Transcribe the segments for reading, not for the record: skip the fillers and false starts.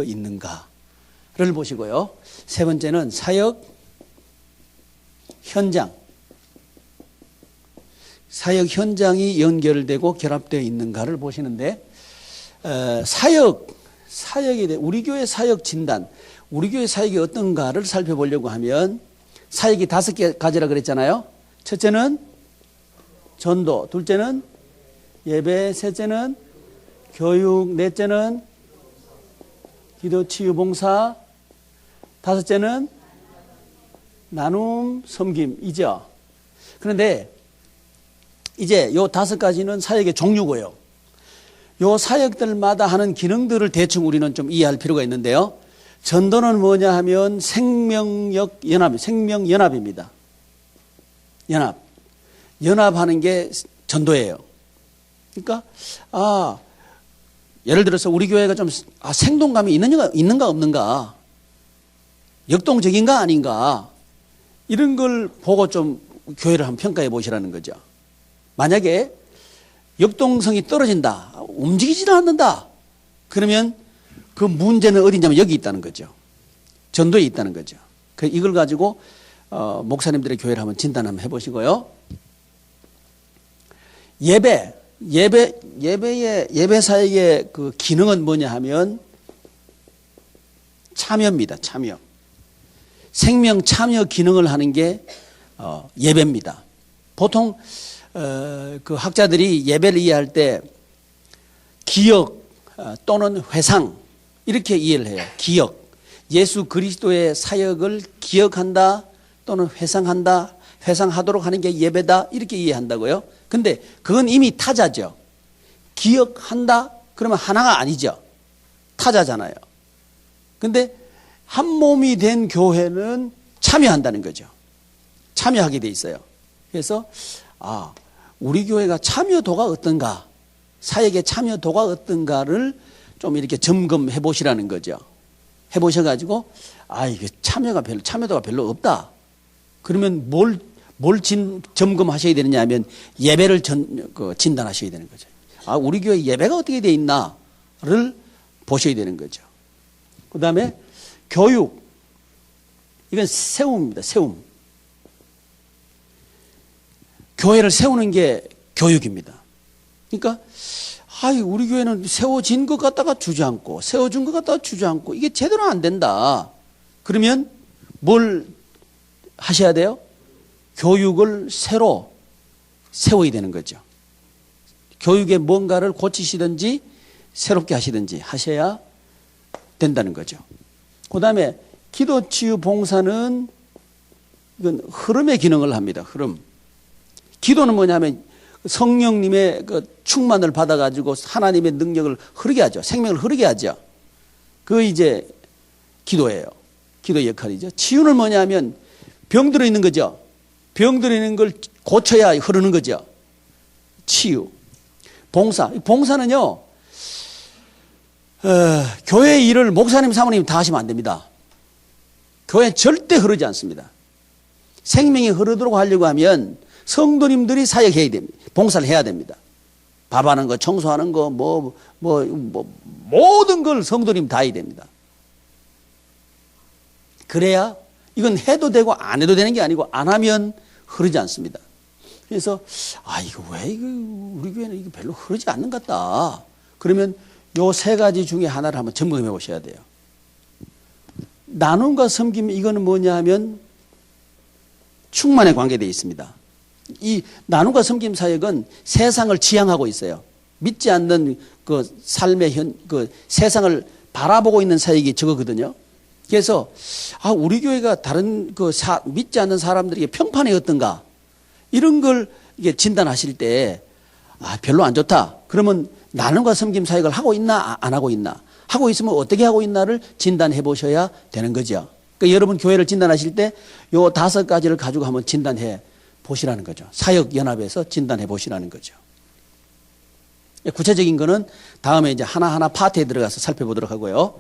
있는가를 보시고요. 세 번째는 사역 현장. 사역 현장이 연결되고 결합되어 있는가를 보시는데, 사역에 대해 우리 교회 사역 진단, 우리 교회 사역이 어떤가를 살펴보려고 하면 사역이 5가지라 그랬잖아요. 첫째는 전도, 둘째는 예배, 셋째는 교육, 넷째는 기도, 치유, 봉사, 다섯째는 나눔, 섬김이죠. 그런데 이제 요 5가지는 사역의 종류고요. 요 사역들마다 하는 기능들을 대충 우리는 좀 이해할 필요가 있는데요. 전도는 뭐냐 하면 생명연합입니다. 연합하는 게 전도예요. 그러니까 예를 들어서 우리 교회가 좀 생동감이 있는가 없는가, 역동적인가 아닌가, 이런 걸 보고 좀 교회를 한번 평가해 보시라는 거죠. 만약에 역동성이 떨어진다, 움직이지는 않는다, 그러면 그 문제는 어디냐면 여기 있다는 거죠. 전도에 있다는 거죠. 이걸 가지고 목사님들의 교회를 한번 진단 한번 해보시고요. 예배 사역의 그 기능은 뭐냐 하면 참여입니다. 참여. 생명 참여 기능을 하는 게 예배입니다. 보통 그 학자들이 예배를 이해할 때 기억 또는 회상 이렇게 이해를 해요. 기억. 예수 그리스도의 사역을 기억한다 또는 회상하도록 하는 게 예배다, 이렇게 이해한다고요. 근데 그건 이미 타자죠. 기억한다 그러면 하나가 아니죠. 타자잖아요. 근데 한 몸이 된 교회는 참여한다는 거죠. 참여하게 돼 있어요. 그래서 우리 교회가 참여도가 어떤가, 사역의 참여도가 어떤가를 좀 이렇게 점검해 보시라는 거죠. 해 보셔가지고 이게 참여도가 별로 없다. 그러면 뭘 점검하셔야 되느냐 하면 예배를 진단하셔야 되는 거죠. 우리 교회 예배가 어떻게 되어 있나를 보셔야 되는 거죠. 그 다음에 교육. 이건 세움입니다. 세움. 교회를 세우는 게 교육입니다. 그러니까 우리 교회는 세워진 것 같다가 주저앉고 세워준 것 같다가 주저앉고 이게 제대로 안 된다. 그러면 뭘 하셔야 돼요? 교육을 새로 세워야 되는 거죠. 교육에 뭔가를 고치시든지 새롭게 하시든지 하셔야 된다는 거죠. 그 다음에 기도, 치유, 봉사는 이건 흐름의 기능을 합니다. 흐름. 기도는 뭐냐면 성령님의 그 충만을 받아가지고 하나님의 능력을 흐르게 하죠. 생명을 흐르게 하죠. 그 이제 기도예요. 기도 역할이죠. 치유는 뭐냐면 병 들어 있는 거죠. 병 들어 있는 걸 고쳐야 흐르는 거죠. 치유. 봉사는요, 교회 일을 목사님, 사모님 다 하시면 안 됩니다. 교회 절대 흐르지 않습니다. 생명이 흐르도록 하려고 하면 성도님들이 사역해야 됩니다. 봉사를 해야 됩니다. 밥하는 거, 청소하는 거, 모든 걸 성도님 다 해야 됩니다. 그래야 이건 해도 되고 안 해도 되는 게 아니고 안 하면 흐르지 않습니다. 그래서 이거 왜 우리 교회는 이거 별로 흐르지 않는 것 같다. 그러면 요 3가지 중에 하나를 한번 점검해 보셔야 돼요. 나눔과 섬김, 이거는 뭐냐 하면 충만에 관계되어 있습니다. 이 나눔과 섬김 사역은 세상을 지향하고 있어요. 믿지 않는 그 삶의 세상을 바라보고 있는 사역이 저거거든요. 그래서 우리 교회가 다른 믿지 않는 사람들에게 평판이 어떤가, 이런 걸 이게 진단하실 때 별로 안 좋다. 그러면 나눔과 섬김 사역을 하고 있나 안 하고 있나, 하고 있으면 어떻게 하고 있나를 진단해 보셔야 되는 거죠. 그러니까 여러분 교회를 진단하실 때 요 5가지를 가지고 한번 진단해 보시라는 거죠. 사역연합에서 진단해 보시라는 거죠. 구체적인 거는 다음에 이제 하나하나 파트에 들어가서 살펴보도록 하고요.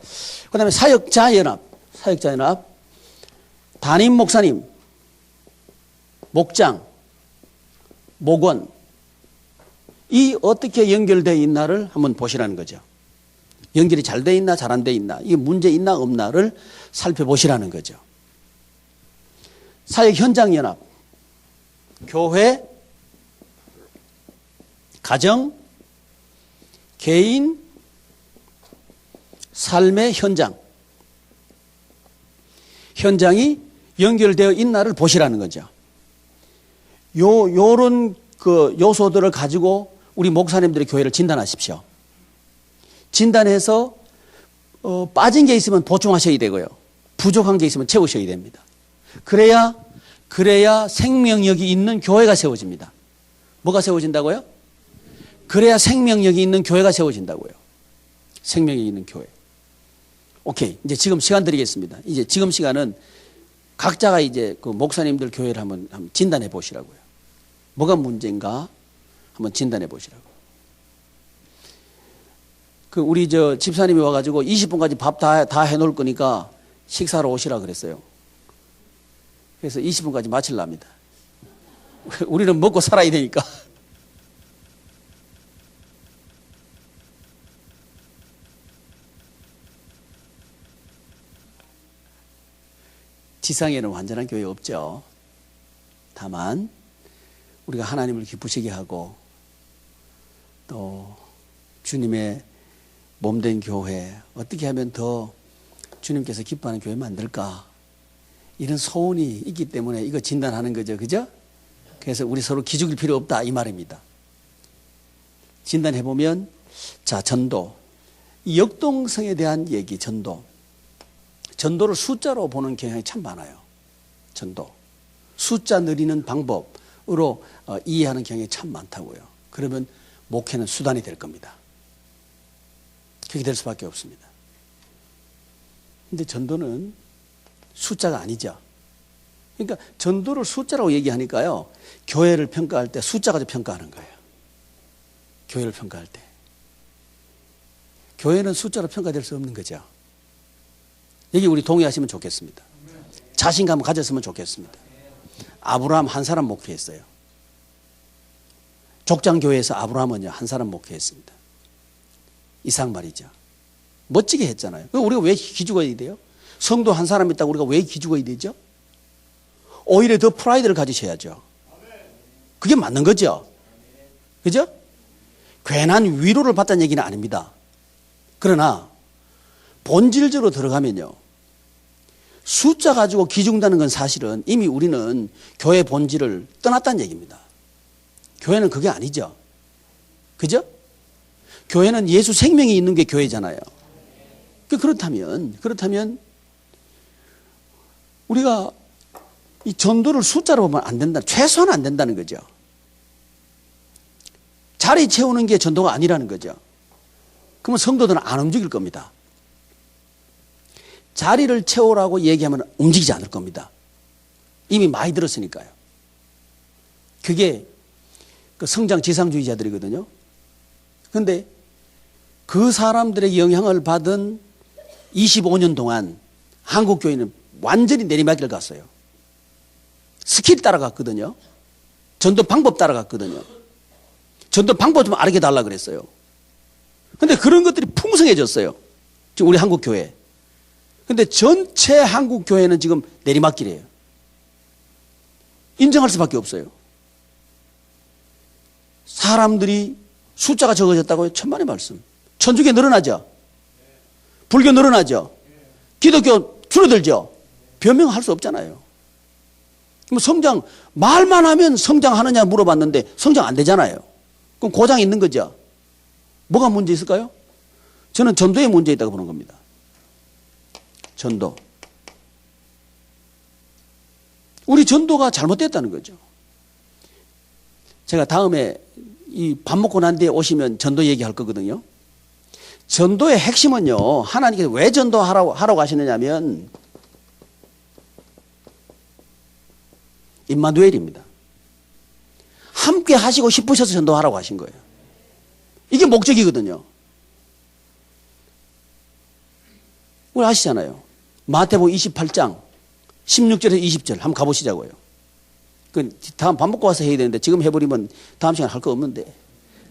그 다음에 사역자연합. 담임 목사님, 목장, 목원, 이 어떻게 연결되어 있나를 한번 보시라는 거죠. 연결이 잘 돼 있나 잘 안 돼 있나, 이게 문제 있나 없나를 살펴보시라는 거죠. 사역현장연합, 교회, 가정, 개인, 삶의 현장, 현장이 연결되어 있나를 보시라는 거죠. 요런 그 요소들을 가지고 우리 목사님들의 교회를 진단하십시오. 진단해서 빠진 게 있으면 보충하셔야 되고요. 부족한 게 있으면 채우셔야 됩니다. 그래야 생명력이 있는 교회가 세워집니다. 뭐가 세워진다고요? 그래야 생명력이 있는 교회가 세워진다고요. 생명력이 있는 교회. 오케이. 이제 지금 시간 드리겠습니다. 이제 지금 시간은 각자가 이제 그 목사님들 교회를 한번 진단해 보시라고요. 뭐가 문제인가 한번 진단해 보시라고. 그 우리 저 집사님이 와가지고 20분까지 밥 다 해놓을 거니까 식사로 오시라 그랬어요. 그래서 20분까지 마치려합니다. 우리는 먹고 살아야 되니까. 지상에는 완전한 교회 없죠. 다만 우리가 하나님을 기쁘시게 하고 또 주님의 몸된 교회, 어떻게 하면 더 주님께서 기뻐하는 교회 만들까, 이런 소원이 있기 때문에 이거 진단하는 거죠. 그죠? 그래서 우리 서로 기죽일 필요 없다 이 말입니다. 진단해보면, 자, 전도, 이 역동성에 대한 얘기, 전도를 숫자로 보는 경향이 참 많아요. 전도, 숫자 늘리는 방법으로 이해하는 경향이 참 많다고요. 그러면 목회는 수단이 될 겁니다. 그렇게 될 수밖에 없습니다. 근데 전도는 숫자가 아니죠. 그러니까 전도를 숫자라고 얘기하니까요, 교회를 평가할 때 숫자 가지고 평가하는 거예요. 교회를 평가할 때. 교회는 숫자로 평가될 수 없는 거죠. 여기 우리 동의하시면 좋겠습니다. 자신감을 가졌으면 좋겠습니다. 아브라함 한 사람 목회했어요. 족장교회에서 아브라함은요, 한 사람 목회했습니다. 이상 말이죠. 멋지게 했잖아요. 우리가 왜 기죽어야 돼요? 성도 한 사람 있다고 우리가 왜 기죽어야 되죠? 오히려 더 프라이드를 가지셔야죠. 그게 맞는 거죠. 그죠? 괜한 위로를 받다는 얘기는 아닙니다. 그러나 본질적으로 들어가면요, 숫자 가지고 기중다는 건 사실은 이미 우리는 교회 본질을 떠났다는 얘기입니다. 교회는 그게 아니죠. 그죠? 교회는 예수 생명이 있는 게 교회잖아요. 그렇다면 우리가 이 전도를 숫자로 보면 안 된다. 최소한 안 된다는 거죠. 자리 채우는 게 전도가 아니라는 거죠. 그러면 성도들은 안 움직일 겁니다. 자리를 채우라고 얘기하면 움직이지 않을 겁니다. 이미 많이 들었으니까요. 그게 그 성장 지상주의자들이거든요. 그런데 그 사람들의 영향을 받은 25년 동안 한국 교회는 완전히 내리막길 갔어요. 스킬 따라갔거든요. 전도 방법 따라갔거든요. 전도 방법 좀 알게 달라 그랬어요. 근데 그런 것들이 풍성해졌어요. 지금 우리 한국 교회. 근데 전체 한국 교회는 지금 내리막길이에요. 인정할 수밖에 없어요. 사람들이 숫자가 적어졌다고요? 천만의 말씀. 천주교 늘어나죠? 불교 늘어나죠? 기독교 줄어들죠? 변명할 수 없잖아요. 그럼 성장, 말만 하면 성장하느냐 물어봤는데 성장 안 되잖아요. 그럼 고장 있는 거죠? 뭐가 문제 있을까요? 저는 전도에 문제 있다고 보는 겁니다. 전도. 우리 전도가 잘못됐다는 거죠. 제가 다음에 이 밥 먹고 난 뒤에 오시면 전도 얘기할 거거든요. 전도의 핵심은요, 하나님께서 왜 전도하라고 하시느냐면 임마누엘입니다. 함께 하시고 싶으셔서 전도하라고 하신 거예요. 이게 목적이거든요. 우리 아시잖아요. 마태복음 28장 16절에서 20절 한번 가보시자고요. 그 다음 밥 먹고 와서 해야 되는데 지금 해버리면 다음 시간 할 거 없는데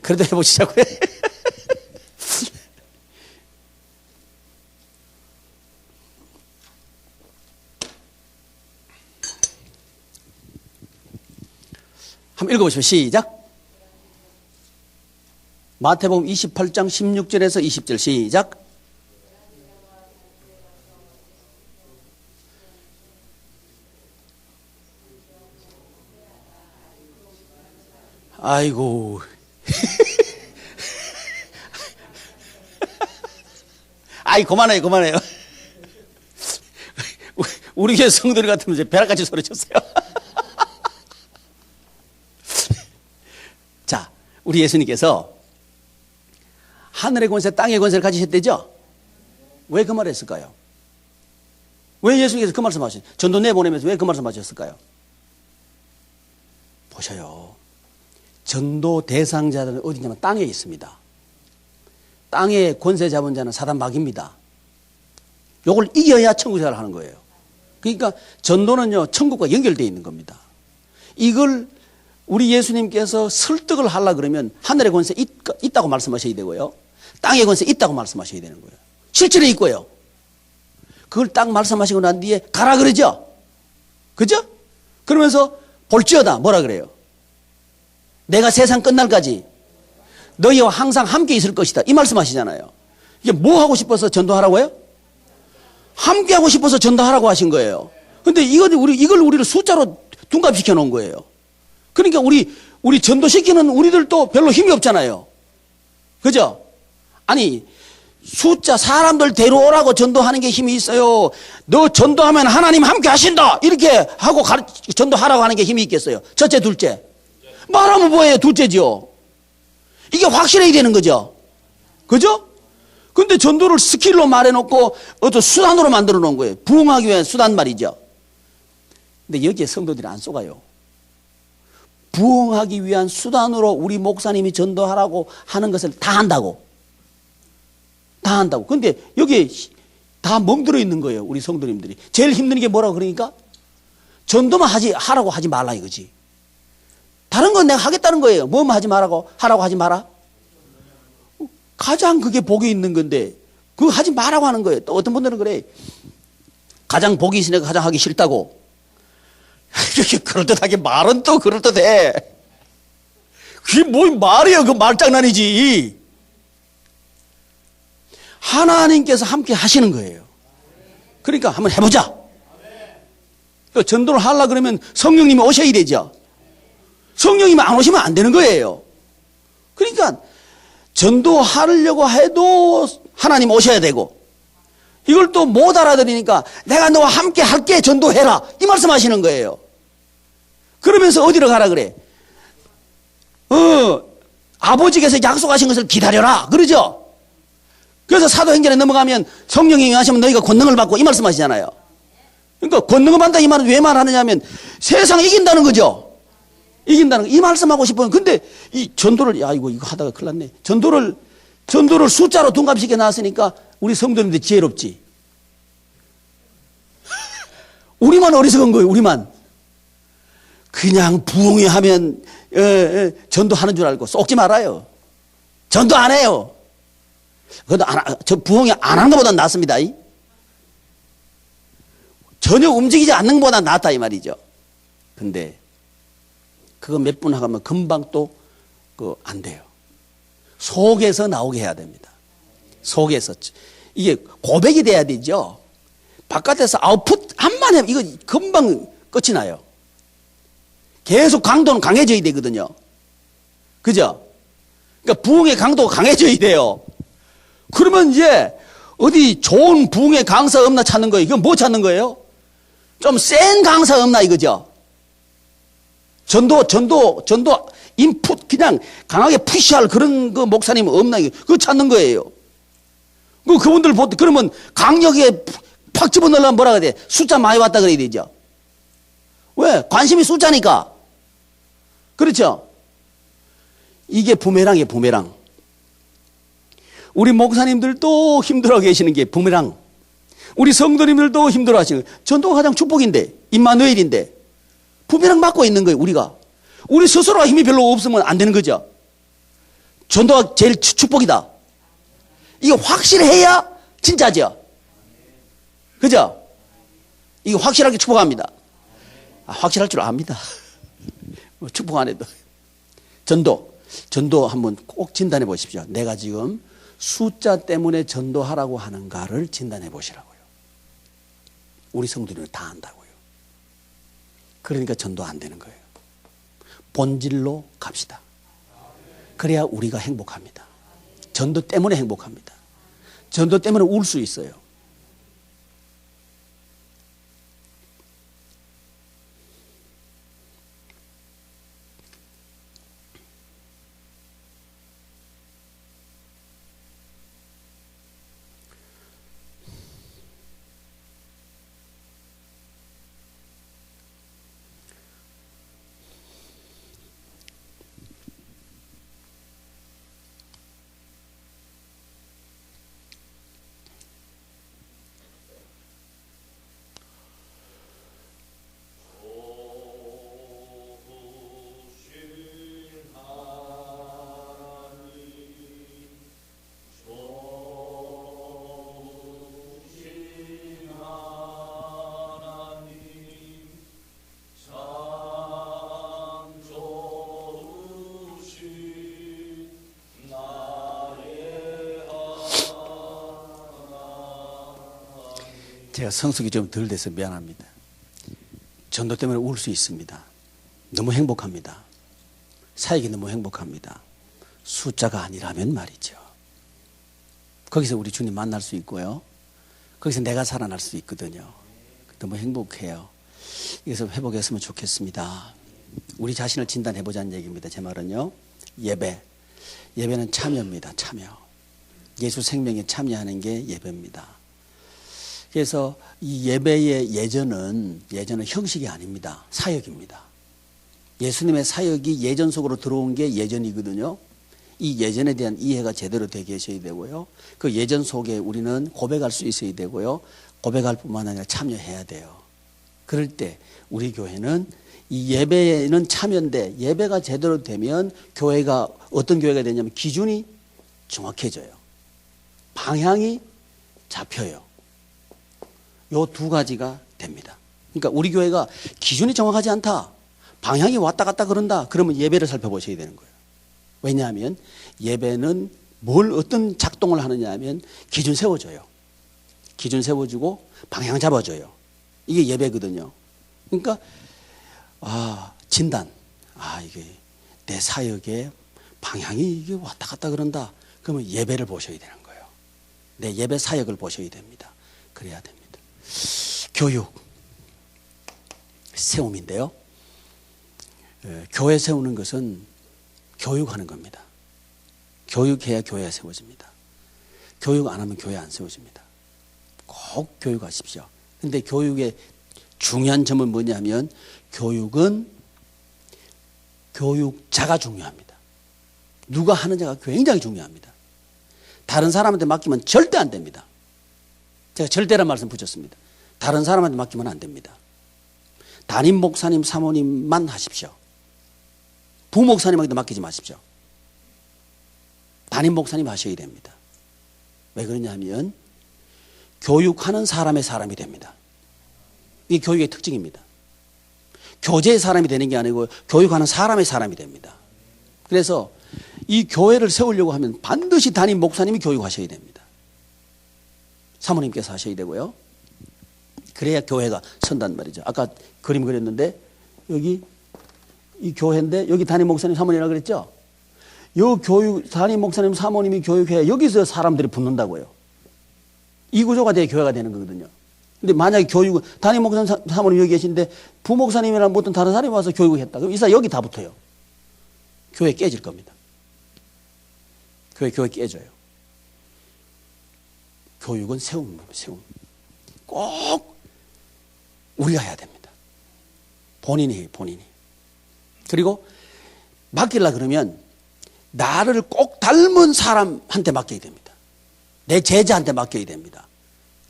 그래도 해보시자고요. 한번 읽어보시죠. 시작. 마태복음 28장 16절에서 20절 시작. 아이고. 아이, 그만해요. 우리 교회 성도들 같으면 이제 벼락같이 소리쳤어요. 자, 우리 예수님께서 하늘의 권세, 땅의 권세를 가지셨대죠? 왜 그 말을 했을까요? 왜 예수님께서 그 말씀 하셨어요? 전도 내보내면서 왜 그 말씀 하셨을까요? 보셔요. 전도 대상자들은 어디냐면 땅에 있습니다. 땅에 권세 잡은 자는 사단 마귀입니다. 요걸 이겨야 천국 생활을 하는 거예요. 그러니까 전도는요, 천국과 연결되어 있는 겁니다. 이걸 우리 예수님께서 설득을 하려고 그러면 하늘의 권세 있다고 말씀하셔야 되고요. 땅의 권세 있다고 말씀하셔야 되는 거예요. 실제로 있고요. 그걸 딱 말씀하시고 난 뒤에 가라 그러죠? 그죠? 그러면서 볼지어다 뭐라 그래요? 내가 세상 끝날까지 너희와 항상 함께 있을 것이다. 이 말씀하시잖아요. 이게 뭐 하고 싶어서 전도하라고요? 함께 하고 싶어서 전도하라고 하신 거예요. 근데 이걸 우리를 숫자로 둔갑시켜 놓은 거예요. 그러니까 우리 전도시키는 우리들도 별로 힘이 없잖아요. 그죠? 아니, 숫자 사람들 데려오라고 전도하는 게 힘이 있어요. 너 전도하면 하나님 함께 하신다. 이렇게 하고 전도하라고 하는 게 힘이 있겠어요. 첫째, 둘째. 말하면 뭐예요? 둘째죠. 이게 확실해야 되는 거죠. 그죠? 근데 전도를 스킬로 말해놓고 어떤 수단으로 만들어 놓은 거예요. 부흥하기 위한 수단 말이죠. 근데 여기에 성도들이 안 속아요. 부흥하기 위한 수단으로 우리 목사님이 전도하라고 하는 것을 다 한다고. 다 한다고. 근데 여기에 다 멍들어 있는 거예요. 우리 성도님들이. 제일 힘든 게 뭐라고 그러니까? 전도만 하라고 하지 말라 이거지. 다른 건 내가 하겠다는 거예요. 뭐만 하지 말라고? 하라고 하지 마라? 가장 그게 복이 있는 건데, 그거 하지 말라고 하는 거예요. 또 어떤 분들은 그래. 가장 복이 있으니까 가장 하기 싫다고. 이렇게 그럴듯하게 말은 또 그럴듯해. 그게 뭐 말이에요. 그 말장난이지. 하나님께서 함께 하시는 거예요. 그러니까 한번 해보자. 전도를 하려고 그러면 성령님이 오셔야 되죠. 성령님이 안 오시면 안 되는 거예요. 그러니까 전도하려고 해도 하나님 오셔야 되고, 이걸 또 못 알아들으니까 내가 너와 함께 할게 전도해라 이 말씀하시는 거예요. 그러면서 어디로 가라 그래? 아버지께서 약속하신 것을 기다려라 그러죠. 그래서 사도행전에 넘어가면 성령이 임하시면 너희가 권능을 받고 이 말씀하시잖아요. 그러니까 권능을 받는다 이 말은 왜 말하느냐면 세상 이긴다는 거죠. 이긴다는 거. 이 말씀하고 싶어요. 근데 이 전도를, 야, 이거 하다가 큰일 났네. 전도를 숫자로 둔갑시켜 놨으니까 우리 성도님들 지혜롭지. 우리만 어리석은 거예요, 우리만. 그냥 부흥이 하면, 전도하는 줄 알고 쏙지 말아요. 전도 안 해요. 저 부흥이 안 하는 것보다 낫습니다. 전혀 움직이지 않는 것보다 낫다, 이 말이죠. 근데, 그거 몇 분 하면 금방 또 안 돼요. 속에서 나오게 해야 됩니다. 속에서. 이게 고백이 돼야 되죠. 바깥에서 아웃풋 한만 해면 이거 금방 끝이 나요. 계속 강도는 강해져야 되거든요. 그죠? 그러니까 부흥의 강도가 강해져야 돼요. 그러면 이제 어디 좋은 부흥의 강사 없나 찾는 거예요. 이건 뭐 찾는 거예요? 좀 센 강사 없나 이거죠. 전도 인풋 그냥 강하게 푸시할 그런 그 목사님 없나 그거 찾는 거예요. 그분들 그러면 강력하게 팍 집어넣으려면 뭐라 그래야 돼? 숫자 많이 왔다 그래야 되죠. 왜? 관심이 숫자니까. 그렇죠? 이게 부메랑이에요, 부메랑. 우리 목사님들도 힘들어 계시는 게 부메랑. 우리 성도님들도 힘들어 하시는 거예요. 전도가 가장 축복인데, 임마누엘인데, 부메랑 맞고 있는 거예요, 우리가. 우리 스스로가 힘이 별로 없으면 안 되는 거죠. 전도가 제일 축복이다. 이게 확실해야 진짜죠. 그죠? 이거 확실하게 축복합니다. 확실할 줄 압니다. 축복 안 해도. 전도 한번 꼭 진단해 보십시오. 내가 지금 숫자 때문에 전도하라고 하는가를 진단해 보시라고요. 우리 성도들은 다 안다고요. 그러니까 전도 안 되는 거예요. 본질로 갑시다. 그래야 우리가 행복합니다. 전도 때문에 행복합니다. 전도 때문에 울 수 있어요. 제가 성숙이 좀 덜 돼서 미안합니다. 전도 때문에 울 수 있습니다. 너무 행복합니다. 사역이 너무 행복합니다. 숫자가 아니라면 말이죠. 거기서 우리 주님 만날 수 있고요. 거기서 내가 살아날 수 있거든요. 너무 행복해요. 그래서 회복했으면 좋겠습니다. 우리 자신을 진단해보자는 얘기입니다. 제 말은요. 예배는 참여입니다. 참여. 예수 생명에 참여하는 게 예배입니다. 그래서 이 예배의 예전은 형식이 아닙니다. 사역입니다. 예수님의 사역이 예전 속으로 들어온 게 예전이거든요. 이 예전에 대한 이해가 제대로 되게 하셔야 되고요. 그 예전 속에 우리는 고백할 수 있어야 되고요. 고백할 뿐만 아니라 참여해야 돼요. 그럴 때 우리 교회는 이 예배에는 참여인데 예배가 제대로 되면 교회가 어떤 교회가 되냐면 기준이 정확해져요. 방향이 잡혀요. 요 두 가지가 됩니다. 그러니까 우리 교회가 기준이 정확하지 않다. 방향이 왔다 갔다 그런다. 그러면 예배를 살펴보셔야 되는 거예요. 왜냐하면 예배는 어떤 작동을 하느냐 하면 기준 세워줘요. 기준 세워주고 방향 잡아줘요. 이게 예배거든요. 그러니까 진단. 이게 내 사역의 방향이 이게 왔다 갔다 그런다. 그러면 예배를 보셔야 되는 거예요. 내 예배 사역을 보셔야 됩니다. 그래야 됩니다. 교육, 세움인데요. 교회 세우는 것은 교육하는 겁니다. 교육해야 교회가 세워집니다. 교육 안 하면 교회 안 세워집니다. 꼭 교육하십시오. 그런데 교육의 중요한 점은 뭐냐면 교육은 교육자가 중요합니다. 누가 하느냐가 굉장히 중요합니다. 다른 사람한테 맡기면 절대 안 됩니다. 제가 절대란 말씀 붙였습니다. 다른 사람한테 맡기면 안 됩니다. 담임 목사님, 사모님만 하십시오. 부목사님한테 맡기지 마십시오. 담임 목사님 하셔야 됩니다. 왜 그러냐면 교육하는 사람이 됩니다. 이게 교육의 특징입니다. 교제의 사람이 되는 게 아니고 교육하는 사람이 됩니다. 그래서 이 교회를 세우려고 하면 반드시 담임 목사님이 교육하셔야 됩니다. 사모님께서 하셔야 되고요. 그래야 교회가 선단 말이죠. 아까 그림 그렸는데 여기 이 교회인데 여기 담임 목사님 사모님이라고 그랬죠. 요 교육 담임 목사님 사모님이 교육해야 여기서 사람들이 붙는다고요. 이 구조가 돼야 교회가 되는 거거든요. 근데 만약에 교육은 담임 목사님 사모님 여기 계신데 부목사님이랑 어떤 다른 사람이 와서 교육을 했다. 그럼 이 사람 여기 다 붙어요. 교회 깨질 겁니다. 교회 깨져요. 교육은 세움. 꼭 우리가 해야 됩니다. 본인이. 그리고 맡기려 그러면 나를 꼭 닮은 사람한테 맡겨야 됩니다. 내 제자한테 맡겨야 됩니다.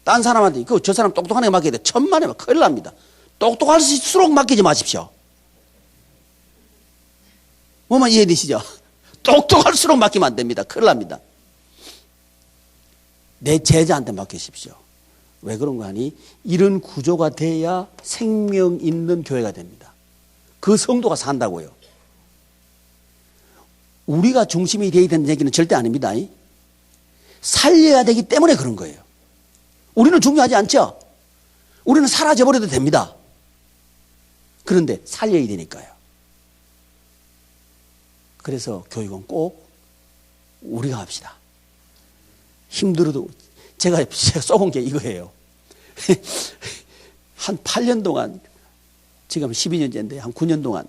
딴 사람한테, 저 사람 똑똑한 애 맡겨야 돼. 천만에 큰일 납니다. 똑똑할수록 맡기지 마십시오. 뭐만 이해되시죠? 똑똑할수록 맡기면 안 됩니다. 큰일 납니다. 내 제자한테 맡기십시오. 왜 그런가 하니 이런 구조가 돼야 생명 있는 교회가 됩니다. 그 성도가 산다고요. 우리가 중심이 되어야 되는 얘기는 절대 아닙니다. 살려야 되기 때문에 그런 거예요. 우리는 중요하지 않죠? 우리는 사라져버려도 됩니다. 그런데 살려야 되니까요. 그래서 교육은 꼭 우리가 합시다. 힘들어도 제가 쏘은 게 이거예요. 한 8년 동안, 지금 12년째인데 한 9년 동안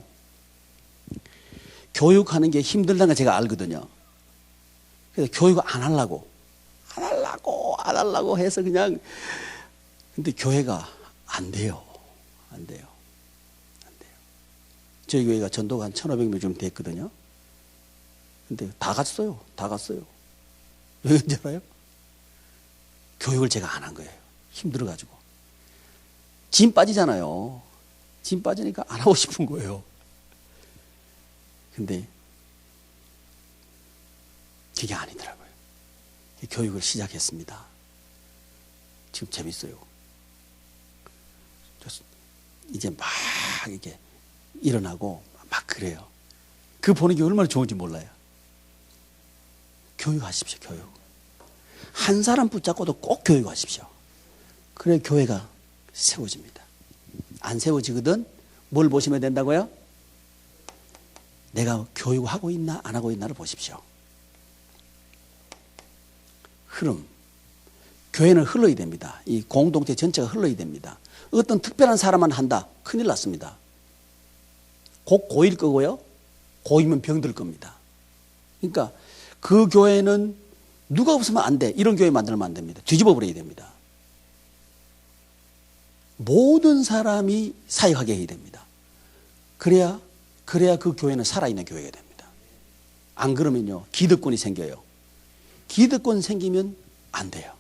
교육하는 게 힘들다는 걸 제가 알거든요. 그래서 교육을 안 하려고 해서 그냥, 근데 교회가 안 돼요. 저희 교회가 전도가 한 1,500명 좀 됐거든요. 근데 다 갔어요. 왜 그런지 알아요? 교육을 제가 안 한 거예요. 힘들어가지고. 짐 빠지잖아요. 짐 빠지니까 안 하고 싶은 거예요. 근데 그게 아니더라고요. 교육을 시작했습니다. 지금 재밌어요. 이제 막 이렇게 일어나고 막 그래요. 그 보는 게 얼마나 좋은지 몰라요. 교육하십시오. 교육. 한 사람 붙잡고도 꼭 교육하십시오. 그래 교회가 세워집니다. 안 세워지거든 뭘 보시면 된다고요? 내가 교육하고 있나 안 하고 있나를 보십시오. 흐름. 교회는 흘러야 됩니다. 이 공동체 전체가 흘러야 됩니다. 어떤 특별한 사람만 한다. 큰일 났습니다. 곧 고일 거고요. 고이면 병들 겁니다. 그러니까 그 교회는 누가 없으면 안 돼. 이런 교회 만들면 안 됩니다. 뒤집어 버려야 됩니다. 모든 사람이 사역하게 해야 됩니다. 그래야 그 교회는 살아있는 교회가 됩니다. 안 그러면요. 기득권이 생겨요. 기득권 생기면 안 돼요.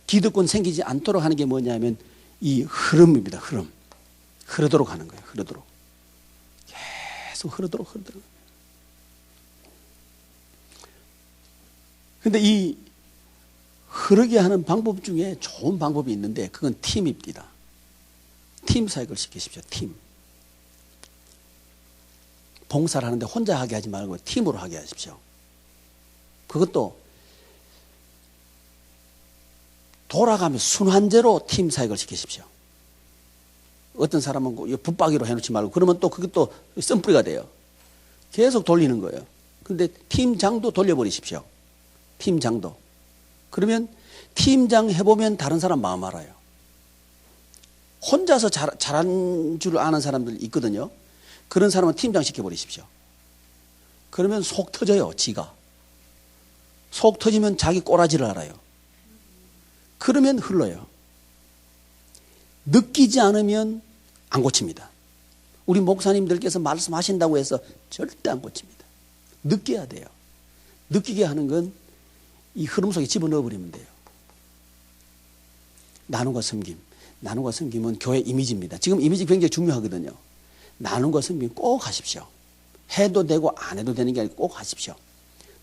기득권 생기지 않도록 하는 게 뭐냐면 이 흐름입니다. 흐름. 흐르도록 하는 거예요. 흐르도록. 계속 흐르도록. 근데 이 흐르게 하는 방법 중에 좋은 방법이 있는데 그건 팀입니다. 팀 사역을 시키십시오. 팀. 봉사를 하는데 혼자 하게 하지 말고 팀으로 하게 하십시오. 그것도 돌아가며 순환제로 팀 사역을 시키십시오. 어떤 사람은 붙박이로 해놓지 말고 그러면 또 그게 또 썬뿌리가 돼요. 계속 돌리는 거예요. 그런데 팀장도 돌려버리십시오. 팀장도. 그러면 팀장 해보면 다른 사람 마음 알아요. 혼자서 잘한 줄 아는 사람들 있거든요. 그런 사람은 팀장 시켜버리십시오. 그러면 속 터져요. 지가. 속 터지면 자기 꼬라지를 알아요. 그러면 흘러요. 느끼지 않으면 안 고칩니다. 우리 목사님들께서 말씀하신다고 해서 절대 안 고칩니다. 느껴야 돼요. 느끼게 하는 건 이 흐름 속에 집어넣어 버리면 돼요. 나눔과 섬김. 나눔과 섬김은 교회 이미지입니다. 지금 이미지 굉장히 중요하거든요. 나눔과 섬김 꼭 하십시오. 해도 되고 안 해도 되는 게 아니고 꼭 하십시오.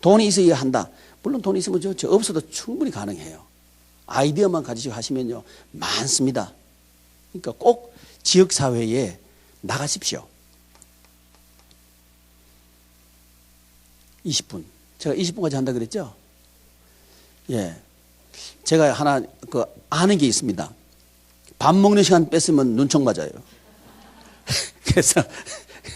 돈이 있어야 한다. 물론 돈이 있으면 저 없어도 충분히 가능해요. 아이디어만 가지고 하시면요. 많습니다. 그러니까 꼭 지역사회에 나가십시오. 20분. 제가 20분까지 한다 그랬죠? 예. 제가 하나, 아는 게 있습니다. 밥 먹는 시간 뺐으면 눈총 맞아요. 그래서